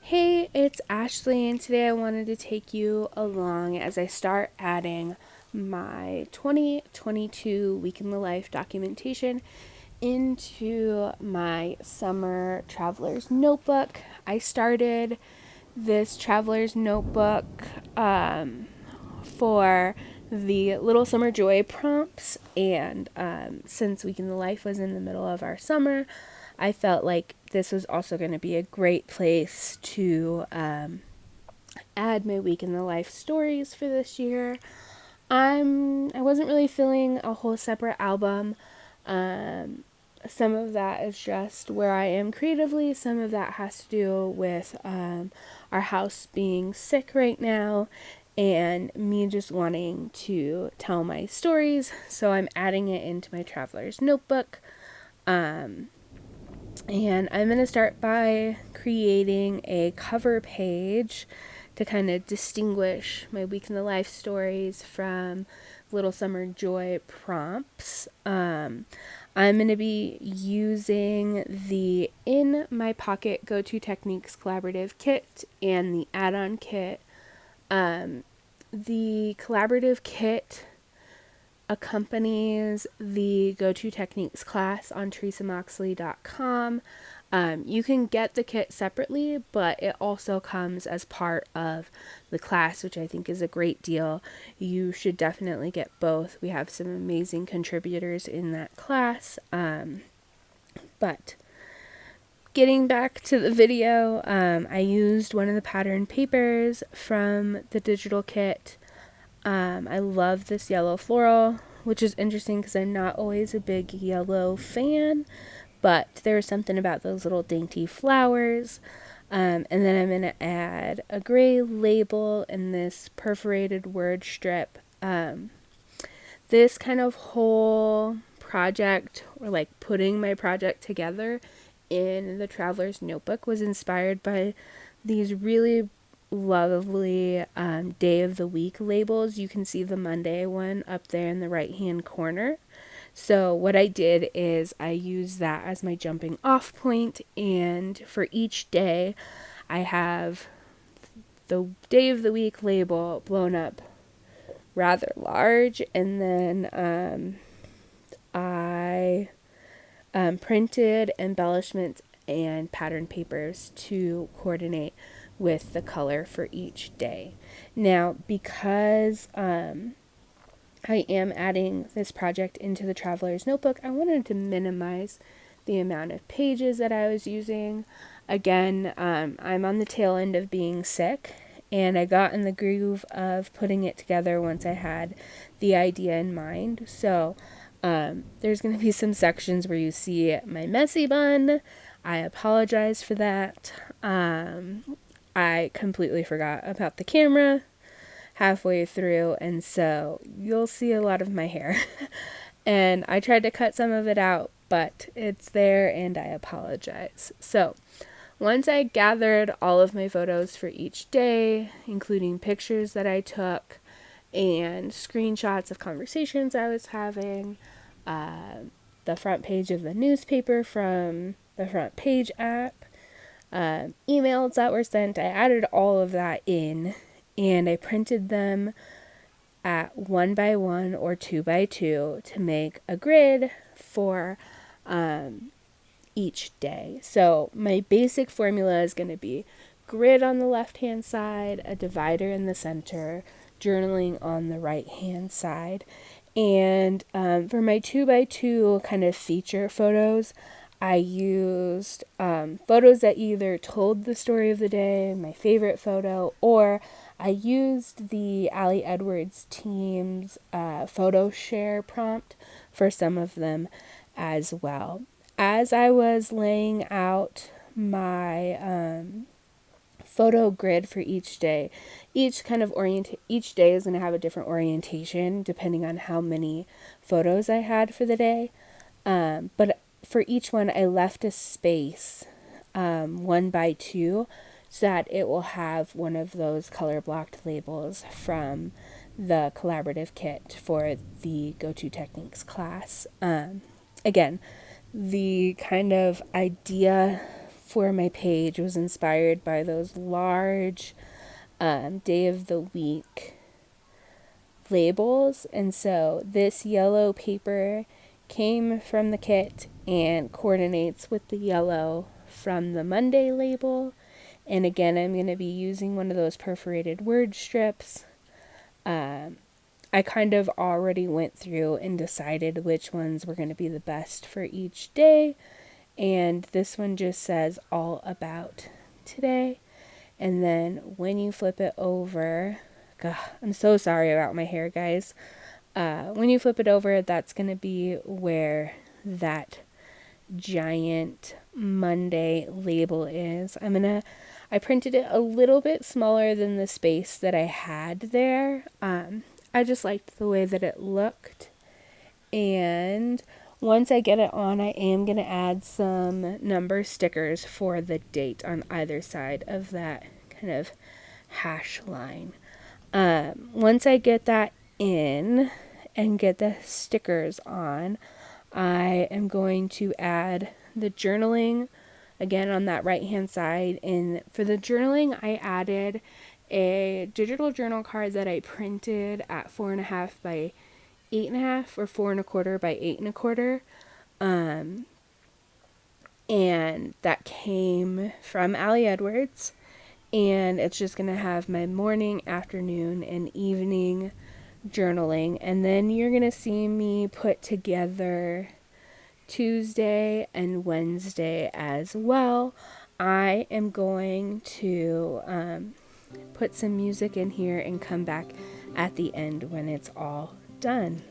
Hey, it's Ashley, and today I wanted to take you along as I start adding my 2022 Week in the Life documentation into my summer traveler's notebook. I started this traveler's notebook for the Little Summer Joy prompts, and since Week in the Life was in the middle of our summer, I felt like this was also going to be a great place to add my Week in the Life stories for this year. I wasn't really feeling a whole separate album. Some of that is just where I am creatively. Some of that has to do with our house being sick right now and me just wanting to tell my stories. So I'm adding it into my traveler's notebook. And I'm going to start by creating a cover page to kind of distinguish my Week in the Life stories from Little Summer Joy prompts. I'm going to be using the In My Pocket Go-To Techniques Collaborative Kit and the add-on kit. The collaborative kit accompanies the Go-To Techniques class on teresamoxley.com. You can get the kit separately, but it also comes as part of the class, which I think is a great deal. You should definitely get both. We have some amazing contributors in that class. But getting back to the video, I used one of the pattern papers from the digital kit. I love this yellow floral, which is interesting because I'm not always a big yellow fan, but there was something about those little dainty flowers. And then I'm going to add a gray label and this perforated word strip. This kind of whole project, or like putting my project together in the Traveler's Notebook, was inspired by these really lovely day of the week labels. You can see the Monday one up there in the right hand corner. So what I did is I used that as my jumping off point, and for each day I have the day of the week label blown up rather large, and then I printed embellishments and pattern papers to coordinate with the color for each day. Now, because I am adding this project into the Traveler's Notebook, I wanted to minimize the amount of pages that I was using. Again, I'm on the tail end of being sick, and I got in the groove of putting it together once I had the idea in mind. So there's going to be some sections where you see my messy bun. I apologize for that. I completely forgot about the camera halfway through, and so you'll see a lot of my hair. And I tried to cut some of it out, but it's there, and I apologize. So once I gathered all of my photos for each day, including pictures that I took and screenshots of conversations I was having, the front page of the newspaper from the front page app, emails that were sent, I added all of that in, and I printed them at 1x1 or 2x2 to make a grid for each day. So my basic formula is going to be grid on the left hand side, a divider in the center, journaling on the right hand side. And for my 2x2 kind of feature photos, I used photos that either told the story of the day, my favorite photo, or I used the Ali Edwards team's photo share prompt for some of them as well. As I was laying out my photo grid for each day, each day is going to have a different orientation depending on how many photos I had for the day. But for each one, I left a space 1x2 so that it will have one of those color blocked labels from the collaborative kit for the Go-To Techniques class. Again, the kind of idea for my page was inspired by those large day of the week labels. And so this yellow paper came from the kit and coordinates with the yellow from the Monday label. And again, I'm going to be using one of those perforated word strips. I kind of already went through and decided which ones were going to be the best for each day. And this one just says all about today. And then when you flip it over, God, I'm so sorry about my hair, guys. When you flip it over, that's going to be where that giant Monday label is. I printed it a little bit smaller than the space that I had there. I just liked the way that it looked. And once I get it on, I am going to add some number stickers for the date on either side of that kind of hash line. Once I get that in and get the stickers on, I am going to add the journaling again on that right hand side. And for the journaling, I added a digital journal card that I printed at 4.5 by 8.5 or 4.25 by 8.25. And that came from Allie Edwards. And it's just going to have my morning, afternoon, and evening journaling. And then you're going to see me put together Tuesday and Wednesday as well. I am going to put some music in here and come back at the end when it's all done.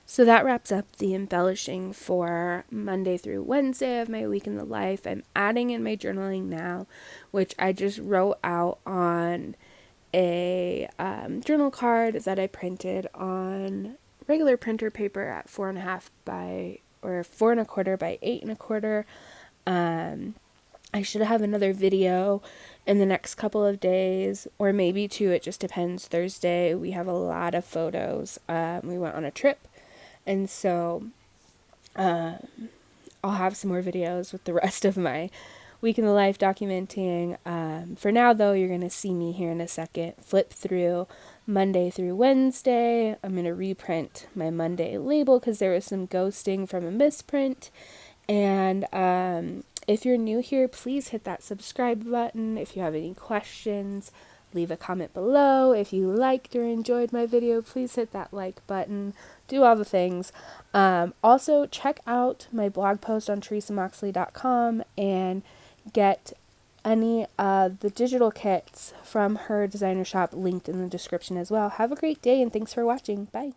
So that wraps up the embellishing for Monday through Wednesday of my week in the life. I'm adding in my journaling now, which I just wrote out on a journal card that I printed on regular printer paper at 4.5 by or 4.25 by 8.25. I should have another video in the next couple of days, or maybe two. It just depends. Thursday we have a lot of photos. We went on a trip. And so I'll have some more videos with the rest of my week in the life documenting. For now, though, you're going to see me here in a second flip through Monday through Wednesday. I'm going to reprint my Monday label because there was some ghosting from a misprint. And if you're new here, please hit that subscribe button. If you have any questions, leave a comment below. If you liked or enjoyed my video, please hit that like button. Do all the things. Also, check out my blog post on teresamoxley.com and get any of the digital kits from her designer shop linked in the description as well. Have a great day and thanks for watching. Bye.